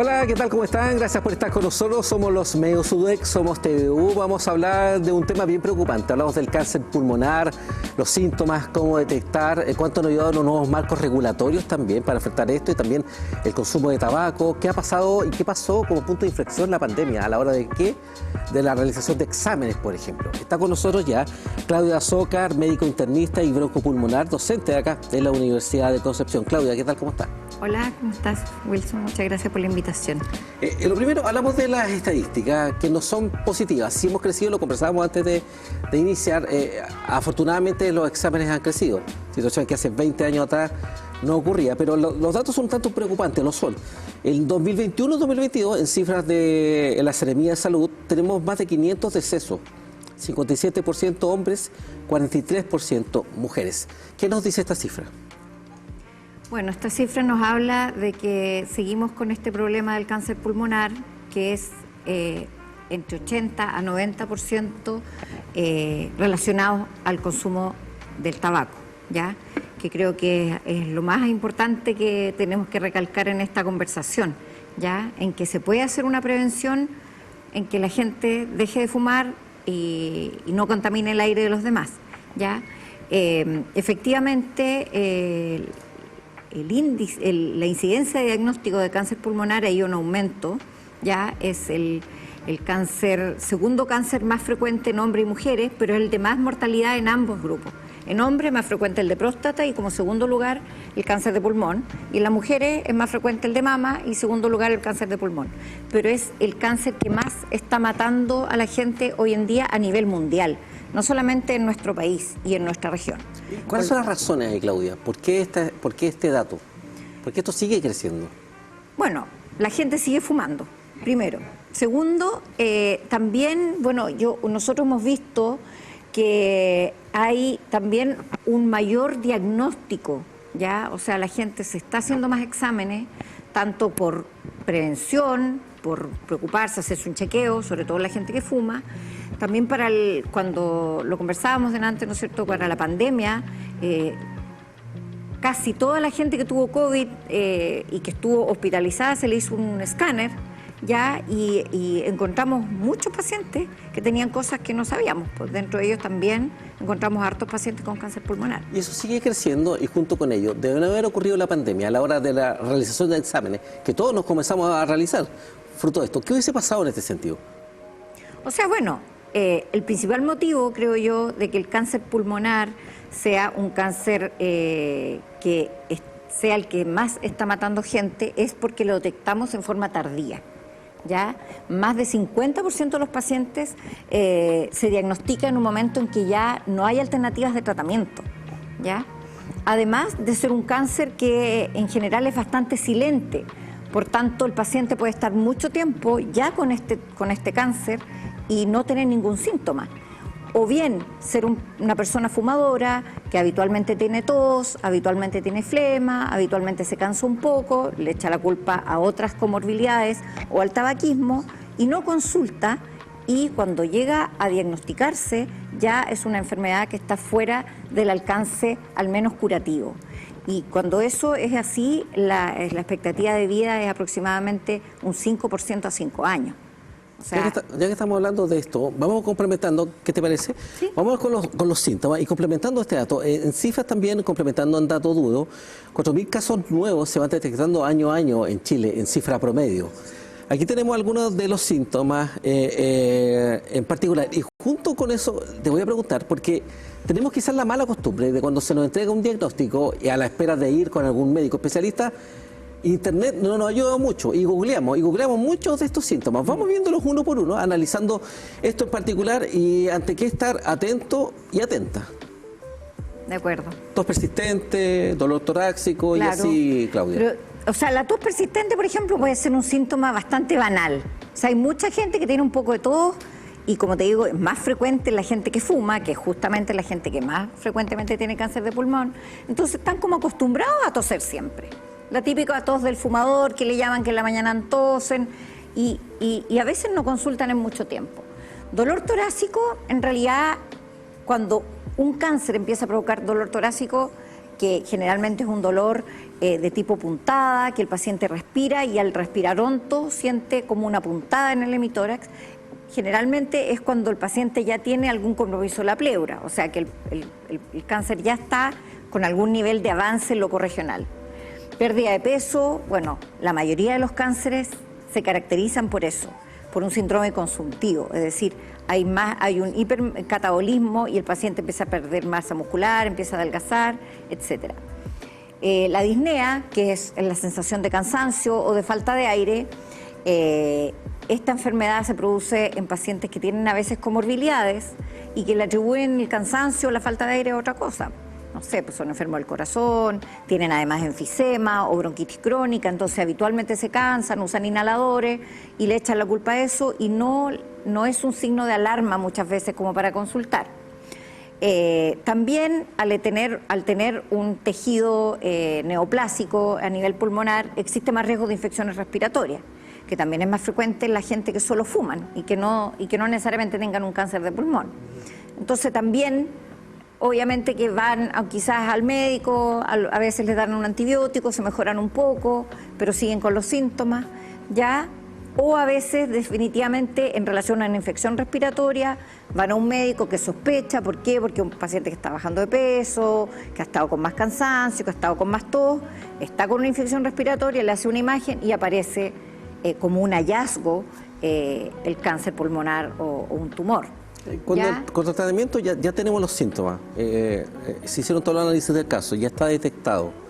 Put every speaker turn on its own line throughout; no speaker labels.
Hola, ¿qué tal? ¿Cómo están? Gracias por estar con nosotros. Somos los Medios UDEC, somos TVU. Vamos a hablar de un tema bien preocupante. Hablamos del cáncer pulmonar, los síntomas, cómo detectar, cuánto nos ayudan los nuevos marcos regulatorios también para enfrentar esto y también el consumo de tabaco. ¿Qué ha pasado y qué pasó como punto de inflexión la pandemia? ¿A la hora de qué? De la realización de exámenes, por ejemplo. Está con nosotros ya Claudia Zócar, médico internista y broncopulmonar, docente de acá de la Universidad de Concepción. Claudia, ¿qué tal? ¿Cómo está?
Hola, ¿cómo estás, Wilson? Muchas gracias por la invitación.
Lo primero, hablamos de las estadísticas que no son positivas. Si hemos crecido, lo conversábamos antes de iniciar, afortunadamente los exámenes han crecido, situación que hace 20 años atrás no ocurría, pero los datos son un tanto preocupantes, lo son. En 2021-2022, en cifras de la Seremía de Salud, tenemos más de 500 decesos, 57% hombres, 43% mujeres. ¿Qué nos dice esta cifra?
Bueno, esta cifra nos habla de que seguimos con este problema del cáncer pulmonar, que es entre 80 a 90% relacionado al consumo del tabaco, ¿ya? Que creo que es lo más importante que tenemos que recalcar en esta conversación, ¿ya? En que se puede hacer una prevención, en que la gente deje de fumar y no contamine el aire de los demás, ¿ya? Efectivamente, la incidencia de diagnóstico de cáncer pulmonar ha ido en aumento, ya es el segundo cáncer más frecuente en hombres y mujeres, pero es el de más mortalidad en ambos grupos. En hombres es más frecuente el de próstata y como segundo lugar el cáncer de pulmón, y en las mujeres es más frecuente el de mama y segundo lugar el cáncer de pulmón. Pero es el cáncer que más está matando a la gente hoy en día a nivel mundial, no solamente en nuestro país y en nuestra región.
¿Cuáles son las razones ahí, Claudia? ¿Por qué este dato? ¿Por qué esto sigue creciendo?
Bueno, la gente sigue fumando, primero. Segundo, también, bueno, nosotros hemos visto que hay también un mayor diagnóstico, ¿ya? O sea, la gente se está haciendo más exámenes, tanto por prevención, por preocuparse, hacerse un chequeo, sobre todo la gente que fuma. También cuando lo conversábamos delante, ¿no es cierto?, para la pandemia, casi toda la gente que tuvo COVID y que estuvo hospitalizada se le hizo un escáner, ¿ya? Y encontramos muchos pacientes que tenían cosas que no sabíamos. Pues dentro de ellos también encontramos hartos pacientes con cáncer pulmonar.
Y eso sigue creciendo y junto con ello, debe haber ocurrido la pandemia a la hora de la realización de exámenes, que todos nos comenzamos a realizar fruto de esto. ¿Qué hubiese pasado en este sentido?
O sea, bueno, el principal motivo, creo yo, de que el cáncer pulmonar sea un cáncer sea el que más está matando gente es porque lo detectamos en forma tardía. ¿Ya? Más de 50% de los pacientes se diagnostica en un momento en que ya no hay alternativas de tratamiento, ¿ya? Además de ser un cáncer que en general es bastante silente, por tanto el paciente puede estar mucho tiempo ya con este cáncer y no tener ningún síntoma. O bien ser una persona fumadora que habitualmente tiene tos, habitualmente tiene flema, habitualmente se cansa un poco, le echa la culpa a otras comorbilidades o al tabaquismo y no consulta, y cuando llega a diagnosticarse ya es una enfermedad que está fuera del alcance al menos curativo. Y cuando eso es así, la expectativa de vida es aproximadamente un 5% a 5 años. O sea,
ya que estamos hablando de esto, vamos complementando, ¿qué te parece? ¿Sí? Vamos con los síntomas y complementando este dato. En cifras también, complementando en dato duro, 4.000 casos nuevos se van detectando año a año en Chile, en cifra promedio. Aquí tenemos algunos de los síntomas en particular. Y junto con eso, te voy a preguntar, porque tenemos quizás la mala costumbre de cuando se nos entrega un diagnóstico y a la espera de ir con algún médico especialista, Internet no nos ayuda mucho y googleamos muchos de estos síntomas. Vamos viéndolos uno por uno, analizando esto en particular y ante qué estar atento y atenta.
De acuerdo.
Tos persistente, dolor torácico, claro. Y así, Claudia.
Pero, o sea, la tos persistente, por ejemplo, puede ser un síntoma bastante banal. O sea, hay mucha gente que tiene un poco de tos y, como te digo, es más frecuente en la gente que fuma, que es justamente la gente que más frecuentemente tiene cáncer de pulmón. Entonces están como acostumbrados a toser siempre. La típica tos del fumador, que le llaman que en la mañana tosen, y a veces no consultan en mucho tiempo. Dolor torácico, en realidad, cuando un cáncer empieza a provocar dolor torácico, que generalmente es un dolor de tipo puntada, que el paciente respira y al respirar hondo siente como una puntada en el hemitórax. Generalmente es cuando el paciente ya tiene algún compromiso de la pleura, o sea que el cáncer ya está con algún nivel de avance locorregional. Pérdida de peso, bueno, la mayoría de los cánceres se caracterizan por eso, por un síndrome consumptivo, es decir, hay un hipercatabolismo y el paciente empieza a perder masa muscular, empieza a adelgazar, etc. La disnea, que es la sensación de cansancio o de falta de aire, esta enfermedad se produce en pacientes que tienen a veces comorbilidades y que le atribuyen el cansancio o la falta de aire a otra cosa. No sé, pues son enfermos del corazón, tienen además enfisema o bronquitis crónica, entonces habitualmente se cansan, usan inhaladores y le echan la culpa a eso y no es un signo de alarma muchas veces como para consultar. También al tener un tejido neoplásico a nivel pulmonar existe más riesgo de infecciones respiratorias, que también es más frecuente en la gente que solo fuman y que no necesariamente tengan un cáncer de pulmón. Entonces también, obviamente que van quizás al médico, a veces les dan un antibiótico, se mejoran un poco, pero siguen con los síntomas, ¿ya? O a veces definitivamente en relación a una infección respiratoria van a un médico que sospecha. ¿Por qué? Porque un paciente que está bajando de peso, que ha estado con más cansancio, que ha estado con más tos, está con una infección respiratoria, le hace una imagen y aparece como un hallazgo el cáncer pulmonar o un tumor.
Con el tratamiento ya tenemos los síntomas, se hicieron todos los análisis del caso, ya está detectado.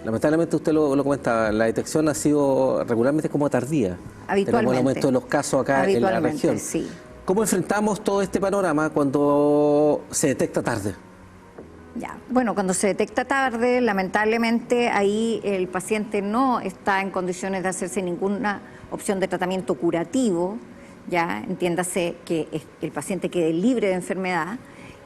Lamentablemente usted lo comentaba, la detección ha sido regularmente como tardía.
Habitualmente.
Tenemos el aumento de los casos acá en la región.
Sí.
¿Cómo enfrentamos todo este panorama cuando se detecta tarde?
Ya. Bueno, cuando se detecta tarde, lamentablemente ahí el paciente no está en condiciones de hacerse ninguna opción de tratamiento curativo, ya entiéndase que el paciente quede libre de enfermedad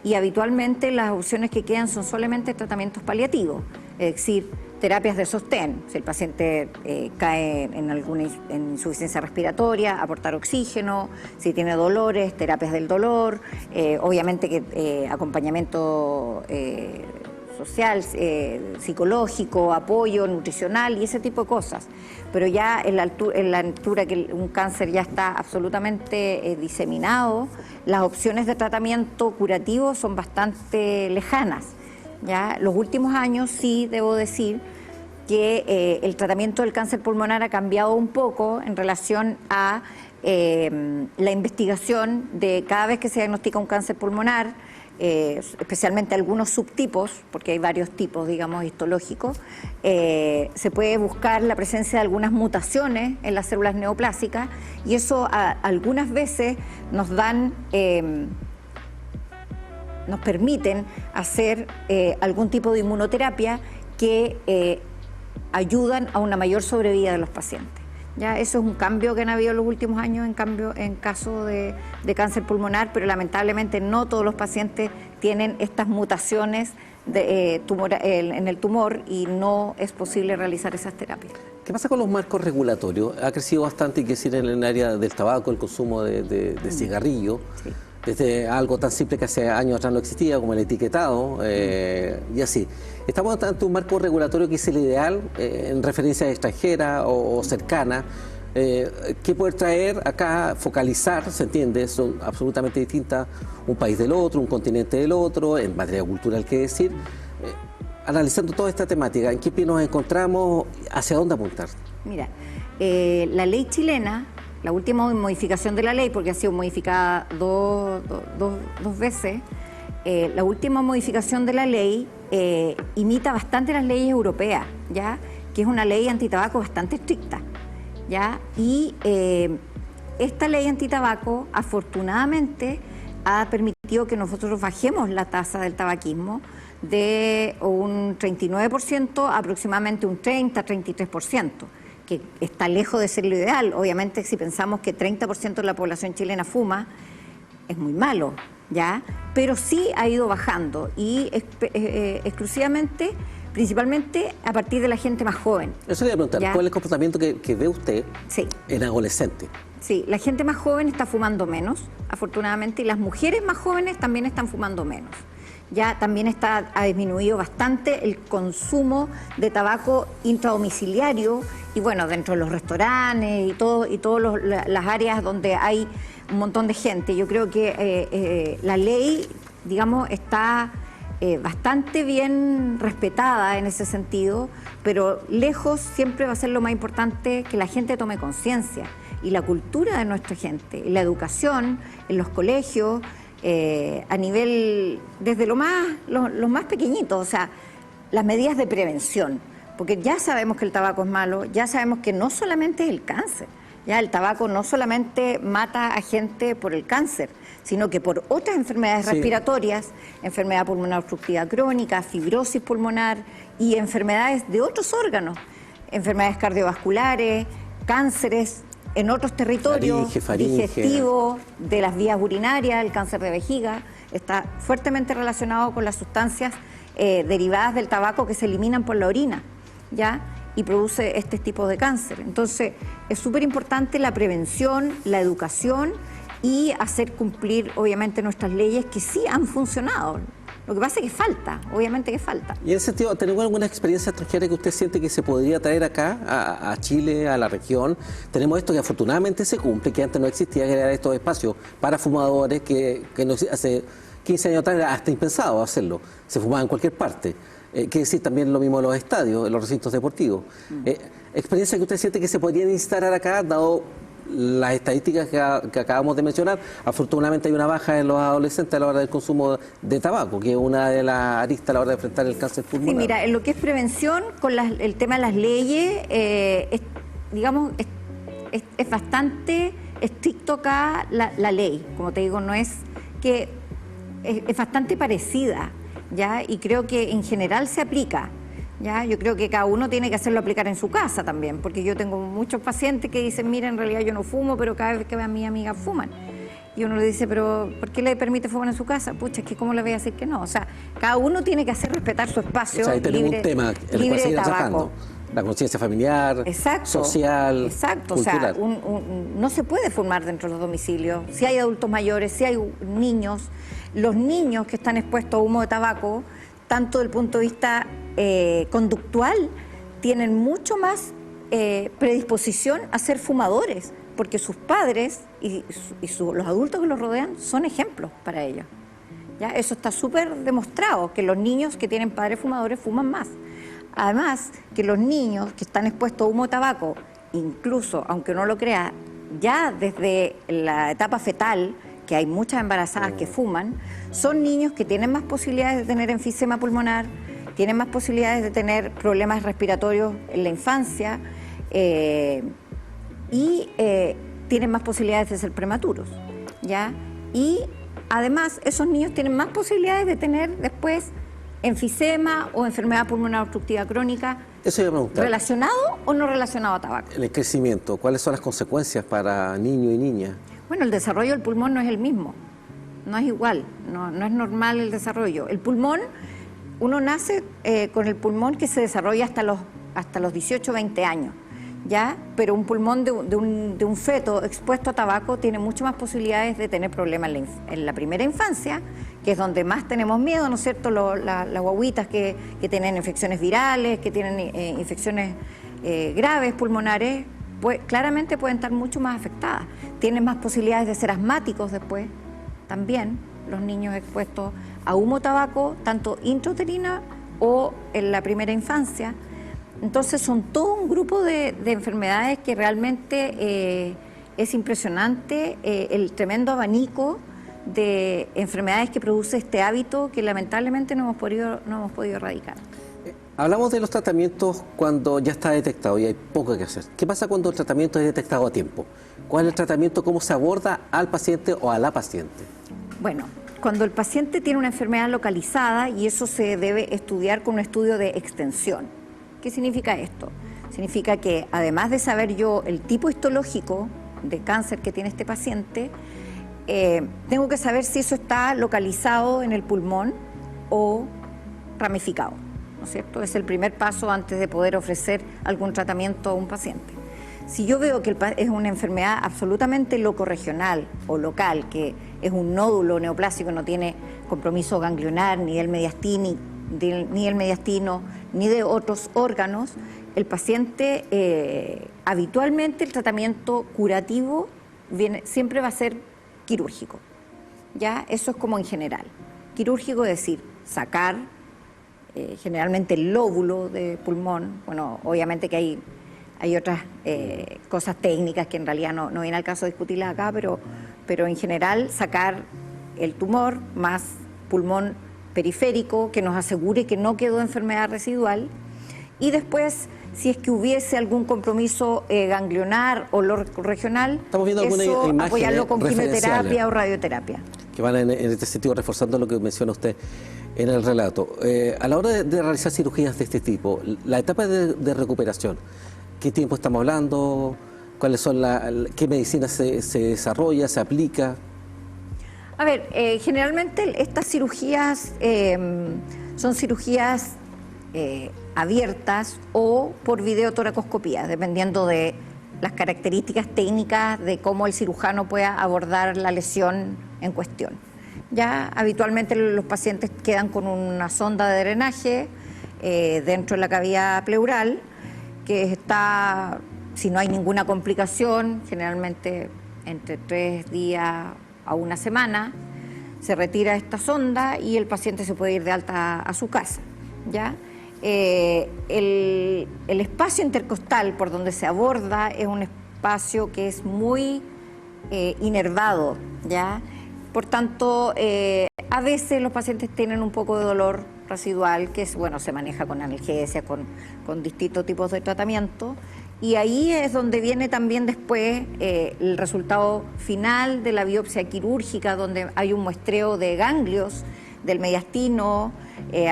y habitualmente las opciones que quedan son solamente tratamientos paliativos, es decir, terapias de sostén. Si el paciente cae en alguna insuficiencia respiratoria, aportar oxígeno, si tiene dolores, terapias del dolor, obviamente que acompañamiento social, psicológico, apoyo nutricional y ese tipo de cosas. Pero ya en la altura que un cáncer ya está absolutamente diseminado, las opciones de tratamiento curativo son bastante lejanas. ¿Ya? Los últimos años sí debo decir que el tratamiento del cáncer pulmonar ha cambiado un poco en relación a la investigación de cada vez que se diagnostica un cáncer pulmonar, especialmente algunos subtipos, porque hay varios tipos, digamos, histológicos, se puede buscar la presencia de algunas mutaciones en las células neoplásicas y eso algunas veces nos dan... nos permiten hacer algún tipo de inmunoterapia que ayudan a una mayor sobrevida de los pacientes. Ya eso es un cambio que han habido en los últimos años en caso de cáncer pulmonar, pero lamentablemente no todos los pacientes tienen estas mutaciones en el tumor y no es posible realizar esas terapias.
¿Qué pasa con los marcos regulatorios? Ha crecido bastante, hay que decir, en el área del tabaco, el consumo de cigarrillo. Sí. Desde algo tan simple que hace años atrás no existía, como el etiquetado, y así. Estamos ante un marco regulatorio que es el ideal en referencias extranjeras o cercanas, que puede traer acá, focalizar, se entiende, son absolutamente distintas un país del otro, un continente del otro, en materia cultural, qué decir. Analizando toda esta temática, ¿en qué pie nos encontramos? ¿Hacia dónde apuntar?
Mira, la ley chilena, la última modificación de la ley, porque ha sido modificada dos veces, la última modificación de la ley imita bastante las leyes europeas, ¿ya? Que es una ley antitabaco bastante estricta, ¿ya? Y esta ley antitabaco, afortunadamente, ha permitido que nosotros bajemos la tasa del tabaquismo de un 39% a aproximadamente un 30-33%. Que está lejos de ser lo ideal. Obviamente, si pensamos que 30% de la población chilena fuma, es muy malo, ¿ya? Pero sí ha ido bajando y exclusivamente, principalmente a partir de la gente más joven.
Eso le voy a preguntar, ¿ya? ¿Cuál es el comportamiento que ve usted en adolescente?
Sí, la gente más joven está fumando menos, afortunadamente, y las mujeres más jóvenes también están fumando menos. ya también ha disminuido bastante el consumo de tabaco intradomiciliario y bueno, dentro de los restaurantes y todas las áreas donde hay un montón de gente. Yo creo que la ley, digamos, está bastante bien respetada en ese sentido, pero lejos siempre va a ser lo más importante que la gente tome conciencia y la cultura de nuestra gente, y la educación en los colegios, a nivel, desde los más pequeñitos, o sea, las medidas de prevención, porque ya sabemos que el tabaco es malo, ya sabemos que no solamente es el cáncer, ya el tabaco no solamente mata a gente por el cáncer, sino que por otras enfermedades respiratorias, enfermedad pulmonar obstructiva crónica, fibrosis pulmonar y enfermedades de otros órganos, enfermedades cardiovasculares, cánceres en otros territorios, digestivos, de las vías urinarias, el cáncer de vejiga, está fuertemente relacionado con las sustancias derivadas del tabaco que se eliminan por la orina, ¿ya? Y produce este tipo de cáncer. Entonces, es súper importante la prevención, la educación y hacer cumplir, obviamente, nuestras leyes que sí han funcionado. Lo que pasa es que falta, obviamente que falta.
Y en ese sentido, ¿tenemos alguna experiencia extranjera que usted siente que se podría traer acá, a Chile, a la región? Tenemos esto que afortunadamente se cumple, que antes no existía, crear estos espacios para fumadores que hace 15 años atrás era hasta impensado hacerlo. Se fumaba en cualquier parte. Que decir también lo mismo en los estadios, en los recintos deportivos. ¿Experiencia que usted siente que se podrían instalar acá, dado las estadísticas que acabamos de mencionar? Afortunadamente hay una baja en los adolescentes a la hora del consumo de tabaco, que es una de las aristas a la hora de enfrentar el cáncer pulmonar.
Sí, mira, en lo que es prevención, con el tema de las leyes, es bastante estricto acá la ley. Como te digo, no es que es bastante parecida, ¿ya? Y creo que en general se aplica, ¿ya? Yo creo que cada uno tiene que hacerlo aplicar en su casa también, porque yo tengo muchos pacientes que dicen, mira, en realidad yo no fumo, pero cada vez que veo a mi amiga fuman. Y uno le dice, pero ¿por qué le permite fumar en su casa? Pucha, es que ¿cómo le voy a decir que no? O sea, cada uno tiene que hacer respetar su espacio,
o sea, ahí tenemos un tema en el cual seguir trabajando. La conciencia familiar, social,
exacto.
cultural.
O sea, no se puede fumar dentro de los domicilios. Si hay adultos mayores, si hay niños, los niños que están expuestos a humo de tabaco, tanto desde el punto de vista conductual, tienen mucho más predisposición a ser fumadores, porque sus padres y los adultos que los rodean son ejemplos para ellos. ¿Ya? Eso está súper demostrado, que los niños que tienen padres fumadores fuman más. Además, que los niños que están expuestos a humo de tabaco, incluso, aunque no lo crea, ya desde la etapa fetal, que hay muchas embarazadas que fuman, son niños que tienen más posibilidades de tener enfisema pulmonar, tienen más posibilidades de tener problemas respiratorios en la infancia y tienen más posibilidades de ser prematuros, ¿ya? Y además, esos niños tienen más posibilidades de tener después enfisema o enfermedad pulmonar obstructiva crónica.
Eso iba a preguntar.
¿Relacionado o no relacionado a tabaco?
En el crecimiento, ¿cuáles son las consecuencias para niños y niñas?
Bueno, el desarrollo del pulmón no es el mismo, no es igual, no es normal el desarrollo. El pulmón, uno nace con el pulmón que se desarrolla hasta los 18 o 20 años, ¿ya? Pero un pulmón de un feto expuesto a tabaco tiene mucho más posibilidades de tener problemas en la primera infancia, que es donde más tenemos miedo, ¿no es cierto? Las guaguitas que tienen infecciones virales, que tienen infecciones graves pulmonares, pues claramente pueden estar mucho más afectadas. Tienen más posibilidades de ser asmáticos después, también los niños expuestos a humo tabaco, tanto intrauterina o en la primera infancia. Entonces son todo un grupo de enfermedades que realmente es impresionante el tremendo abanico de enfermedades que produce este hábito que lamentablemente no hemos podido erradicar.
Hablamos de los tratamientos cuando ya está detectado y hay poco que hacer. ¿Qué pasa cuando el tratamiento es detectado a tiempo? ¿Cuál es el tratamiento? ¿Cómo se aborda al paciente o a la paciente?
Bueno, cuando el paciente tiene una enfermedad localizada, y eso se debe estudiar con un estudio de extensión. ¿Qué significa esto? Significa que además de saber yo el tipo histológico de cáncer que tiene este paciente, tengo que saber si eso está localizado en el pulmón o ramificado, ¿no es cierto? Es el primer paso antes de poder ofrecer algún tratamiento a un paciente. Si yo veo que es una enfermedad absolutamente locorregional o local, que es un nódulo neoplásico, no tiene compromiso ganglionar, ni del mediastino, ni de otros órganos, el paciente, habitualmente el tratamiento curativo siempre va a ser quirúrgico. ¿Ya? Eso es como en general. Quirúrgico es decir, sacar generalmente el lóbulo de pulmón. Bueno, obviamente que hay otras cosas técnicas que en realidad no viene al caso de discutirlas acá, pero en general sacar el tumor más pulmón periférico que nos asegure que no quedó enfermedad residual, y después, si es que hubiese algún compromiso ganglionar o regional,
estamos viendo
eso apoyarlo con quimioterapia o radioterapia.
Que van en este sentido reforzando lo que menciona usted en el relato. A la hora de realizar cirugías de este tipo, la etapa de recuperación, ¿qué tiempo estamos hablando? ¿Cuáles son qué medicina se desarrolla, se aplica?
A ver, generalmente estas cirugías son cirugías abiertas o por videotoracoscopía, dependiendo de las características técnicas de cómo el cirujano pueda abordar la lesión en cuestión. Ya habitualmente los pacientes quedan con una sonda de drenaje dentro de la cavidad pleural, que está, si no hay ninguna complicación, generalmente entre 3 días a una semana, se retira esta sonda y el paciente se puede ir de alta a su casa. ¿Ya? El espacio intercostal por donde se aborda es un espacio que es muy inervado, ¿ya? Por tanto, a veces los pacientes tienen un poco de dolor residual, que es, bueno, se maneja con analgesia, con distintos tipos de tratamiento, y ahí es donde viene también después el resultado final de la biopsia quirúrgica, donde hay un muestreo de ganglios del mediastino,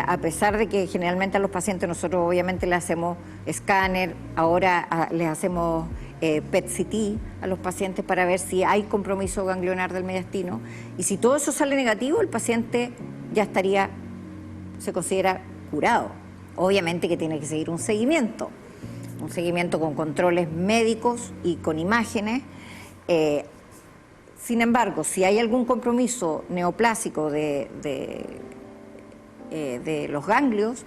a pesar de que generalmente a los pacientes nosotros obviamente le hacemos escáner, ahora les hacemos PET-CT a los pacientes para ver si hay compromiso ganglionar del mediastino, y si todo eso sale negativo, el paciente ya se considera curado. Obviamente que tiene que seguir un seguimiento con controles médicos y con imágenes. Sin embargo, si hay algún compromiso neoplásico de los ganglios,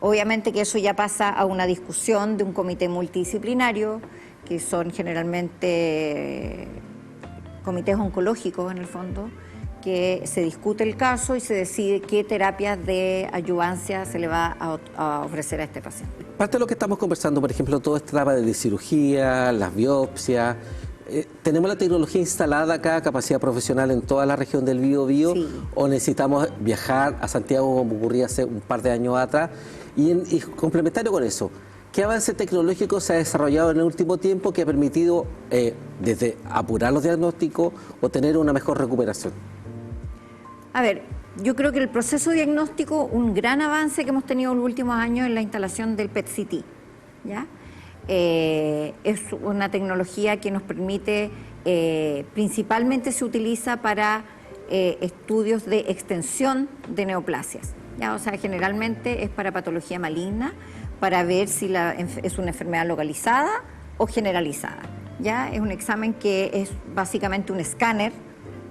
obviamente que eso ya pasa a una discusión de un comité multidisciplinario, que son generalmente comités oncológicos en el fondo, que se discute el caso y se decide qué terapias de adyuvancia se le va a ofrecer a este paciente.
Parte de lo que estamos conversando, por ejemplo, toda esta etapa de cirugía, las biopsias, ¿tenemos la tecnología instalada acá, capacidad profesional en toda la región del Biobío?
Sí.
¿O necesitamos viajar a Santiago como ocurría hace un par de años atrás? Y complementario con eso, ¿qué avance tecnológico se ha desarrollado en el último tiempo que ha permitido desde apurar los diagnósticos o tener una mejor recuperación?
A ver, yo creo que el proceso diagnóstico, un gran avance que hemos tenido en los últimos años es la instalación del PET-CT, ¿ya? Es una tecnología que nos permite, principalmente se utiliza para estudios de extensión de neoplasias, ¿ya? O sea, generalmente es para patología maligna, para ver si es una enfermedad localizada o generalizada, ¿ya? Es un examen que es básicamente un escáner,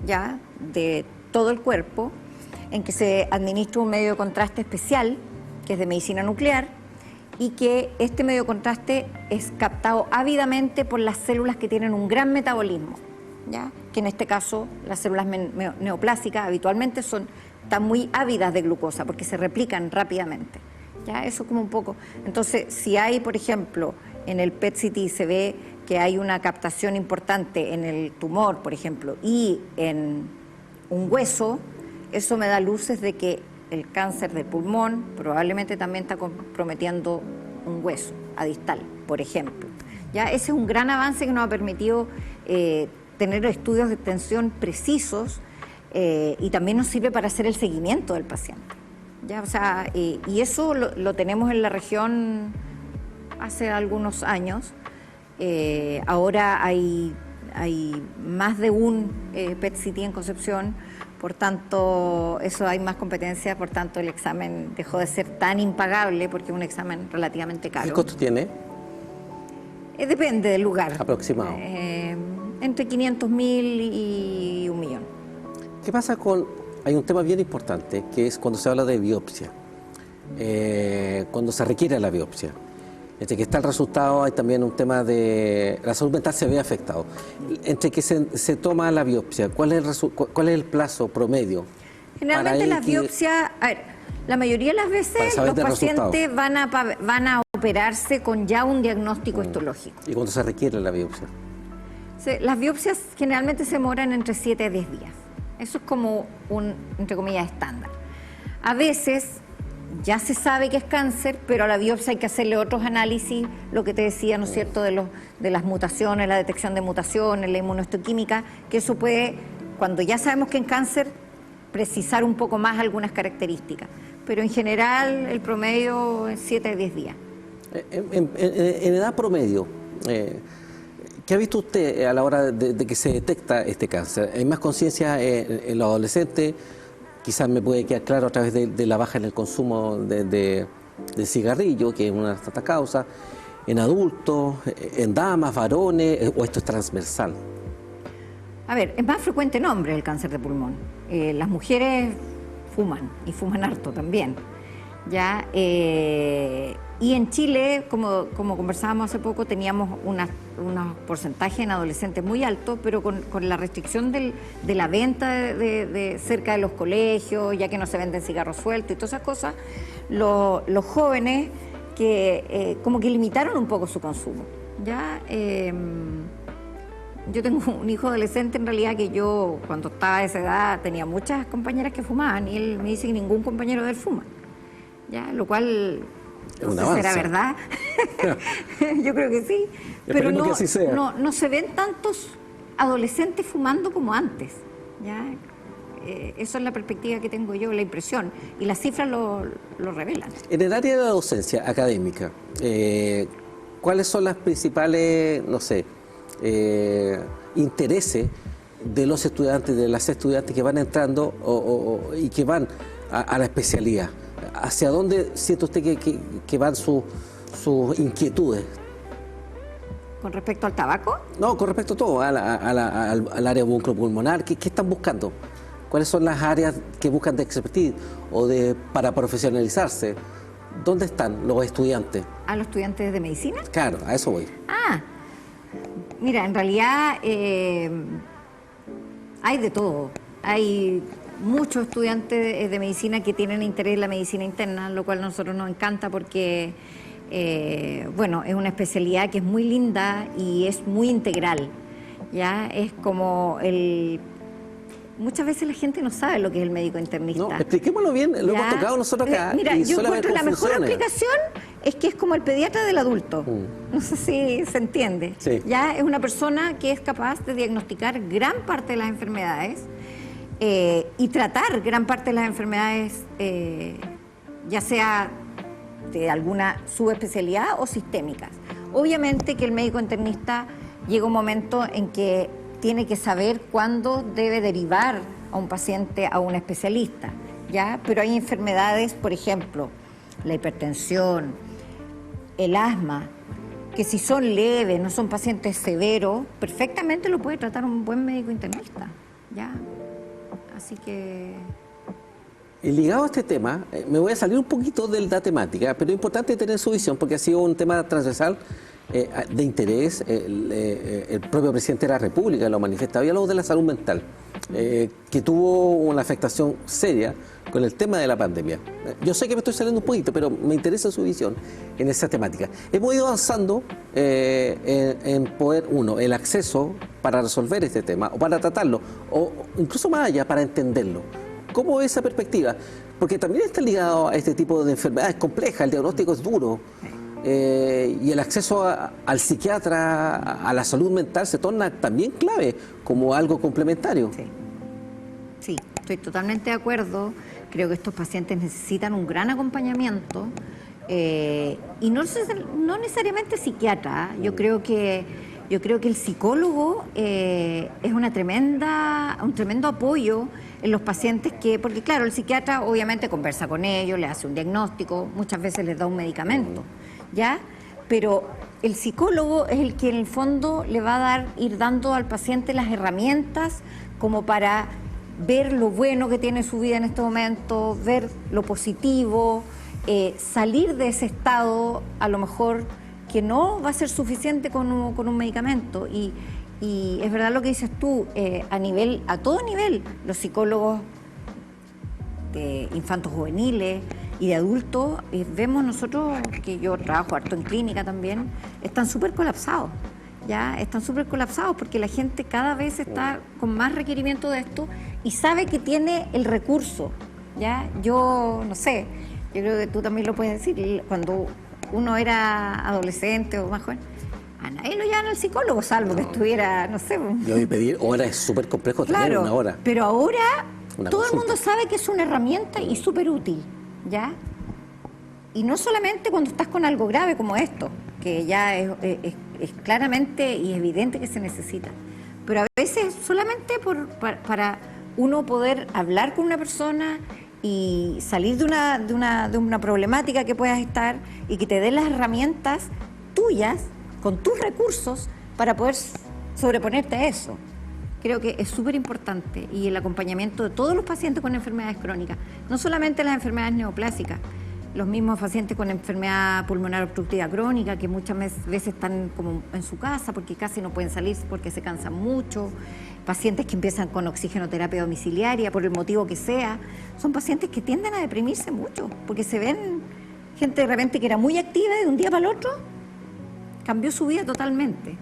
¿ya?, de todo el cuerpo, en que se administra un medio de contraste especial, que es de medicina nuclear, y que este medio de contraste es captado ávidamente por las células que tienen un gran metabolismo, ¿ya? Que en este caso las células neoplásicas habitualmente están muy ávidas de glucosa porque se replican rápidamente, ¿ya? Eso como un poco. Entonces, si hay, por ejemplo, en el PET-CT se ve que hay una captación importante en el tumor, por ejemplo, y en un hueso, eso me da luces de que el cáncer del pulmón probablemente también está comprometiendo un hueso adistal, por ejemplo. Ya ese es un gran avance que nos ha permitido tener estudios de extensión precisos y también nos sirve para hacer el seguimiento del paciente. Ya, o sea, y eso lo tenemos en la región hace algunos años. Ahora hay más de un PET-CT en Concepción, por tanto, eso hay más competencia, por tanto el examen dejó de ser tan impagable porque es un examen relativamente caro.
¿Qué costo tiene?
Depende del lugar.
Aproximado.
Entre 500.000 y 1 millón.
¿Qué pasa con hay un tema bien importante, que es cuando se habla de biopsia, cuando se requiere la biopsia. Entre que está el resultado hay también un tema de la salud mental se ve afectado. Entre que se toma la biopsia, ¿cuál es el plazo promedio?
Generalmente las biopsias, a ver, la mayoría de las veces los pacientes van a operarse con ya un diagnóstico histológico.
¿Y cuándo se requiere la biopsia?
Las biopsias generalmente se demoran entre 7 a 10 días. Eso es como un, entre comillas, estándar. A veces ya se sabe que es cáncer, pero a la biopsia hay que hacerle otros análisis, lo que te decía, ¿no es cierto?, de las mutaciones, la detección de mutaciones, la inmunohistoquímica, que eso puede, cuando ya sabemos que es cáncer, precisar un poco más algunas características. Pero en general el promedio es 7 a 10 días.
En edad promedio, ¿qué ha visto usted a la hora de que se detecta este cáncer? ¿Hay más conciencia en los adolescentes? Quizás me puede quedar claro a través de la baja en el consumo de cigarrillo, que es una de estas causas, en adultos, en damas, varones, o esto es transversal.
A ver, es más frecuente en hombres el cáncer de pulmón. Las mujeres fuman, y fuman harto también. ¿Ya? Y en Chile, como conversábamos hace poco, teníamos unos porcentajes en adolescentes muy altos, pero con la restricción de la venta de cerca de los colegios, ya que no se venden cigarros sueltos y todas esas cosas, los jóvenes que como que limitaron un poco su consumo. ¿Ya? Yo tengo un hijo adolescente en realidad que yo, cuando estaba a esa edad, tenía muchas compañeras que fumaban y él me dice que ningún compañero de él fuma. ¿Ya? Lo cual no sé si será verdad. Yo creo que sí. Pero no se ven tantos adolescentes fumando como antes. ¿Ya? Esa es la perspectiva que tengo yo, la impresión. Y las cifras lo revelan.
En el área de la docencia académica, ¿cuáles son las principales, no sé, intereses de los estudiantes, de las estudiantes que van entrando y que van a la especialidad? ¿Hacia dónde siente usted que van sus inquietudes?
¿Con respecto al tabaco?
No, con respecto a todo, al área bucopulmonar. ¿Qué están buscando? ¿Cuáles son las áreas que buscan de expertise o para profesionalizarse? ¿Dónde están los estudiantes?
¿A los estudiantes de medicina?
Claro, a eso voy.
Mira, en realidad hay de todo. Hay muchos estudiantes de medicina que tienen interés en la medicina interna, lo cual a nosotros nos encanta porque, bueno, es una especialidad que es muy linda y es muy integral. ¿Ya? Es como muchas veces la gente no sabe lo que es el médico internista.
No, expliquémoslo bien, lo hemos tocado nosotros acá.
Mira, yo encuentro la mejor explicación es que es como el pediatra del adulto. No sé si se entiende.
Sí.
Ya es una persona que es capaz de diagnosticar gran parte de las enfermedades y tratar gran parte de las enfermedades, ya sea de alguna subespecialidad o sistémicas. Obviamente que el médico internista llega un momento en que tiene que saber cuándo debe derivar a un paciente a un especialista, ¿ya? Pero hay enfermedades, por ejemplo, la hipertensión, el asma, que si son leves, no son pacientes severos, perfectamente lo puede tratar un buen médico internista, ¿ya? Así que...
Y ligado a este tema, me voy a salir un poquito de la temática, pero es importante tener su visión porque ha sido un tema transversal de interés. El propio presidente de la República lo manifestaba. Y hablamos de la salud mental, que tuvo una afectación seria con el tema de la pandemia. Yo sé que me estoy saliendo un poquito, pero me interesa su visión en esa temática. Hemos ido avanzando en poder, el acceso para resolver este tema, o para tratarlo, o incluso más allá, para entenderlo. ¿Cómo es esa perspectiva? Porque también está ligado a este tipo de enfermedades complejas, el diagnóstico es duro. Y el acceso al psiquiatra, a la salud mental, se torna también clave como algo complementario.
Sí, estoy totalmente de acuerdo. Creo que estos pacientes necesitan un gran acompañamiento y no necesariamente psiquiatra. Yo creo que el psicólogo es un tremendo apoyo en los pacientes porque claro, el psiquiatra obviamente conversa con ellos, le hace un diagnóstico, muchas veces les da un medicamento, ¿ya? Pero el psicólogo es el que en el fondo le va a ir dando al paciente las herramientas como para ver lo bueno que tiene su vida en este momento, ver lo positivo, salir de ese estado a lo mejor que no va a ser suficiente con un medicamento. Y es verdad lo que dices tú, a todo nivel, los psicólogos de infantos juveniles y de adultos, vemos nosotros, que yo trabajo harto en clínica también, están súper colapsados. Ya están súper colapsados porque la gente cada vez está con más requerimiento de esto y sabe que tiene el recurso. Ya, yo no sé, yo creo que tú también lo puedes decir, cuando uno era adolescente o más joven, a nadie lo llevan al psicólogo, salvo que estuviera, no sé.
Yo iba a pedir horas, es súper complejo tener
Claro,
una hora.
pero ahora
Una
todo
consulta.
el mundo sabe que es una herramienta y súper útil, ¿ya? Y no solamente cuando estás con algo grave como esto, que ya es claramente y evidente que se necesita, pero a veces solamente para uno poder hablar con una persona y salir de una problemática que puedas estar y que te dé las herramientas tuyas, con tus recursos, para poder sobreponerte a eso. Creo que es súper importante, y el acompañamiento de todos los pacientes con enfermedades crónicas, no solamente las enfermedades neoplásicas, los mismos pacientes con enfermedad pulmonar obstructiva crónica, que muchas veces están como en su casa porque casi no pueden salir porque se cansan mucho, pacientes que empiezan con oxigenoterapia domiciliaria por el motivo que sea, son pacientes que tienden a deprimirse mucho porque se ven gente de repente que era muy activa y de un día para el otro cambió su vida totalmente.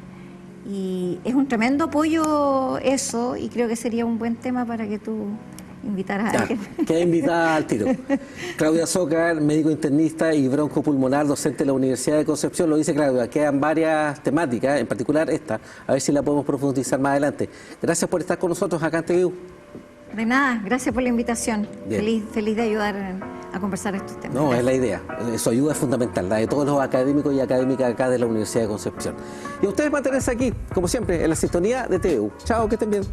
Y es un tremendo apoyo eso, y creo que sería un buen tema para que tú invitaras a alguien.
Queda invitada al tiro. Claudia Zócar, médico internista y broncopulmonar, docente de la Universidad de Concepción. Lo dice Claudia, quedan varias temáticas, en particular esta, a ver si la podemos profundizar más adelante. Gracias por estar con nosotros acá en TVU.
De nada, gracias por la invitación.
Bien.
Feliz de ayudar a conversar estos temas.
No, es la idea. Su ayuda es fundamental, la de todos los académicos y académicas acá de la Universidad de Concepción. Y ustedes mantenerse aquí, como siempre, en la sintonía de TVU. Chao, que estén bien.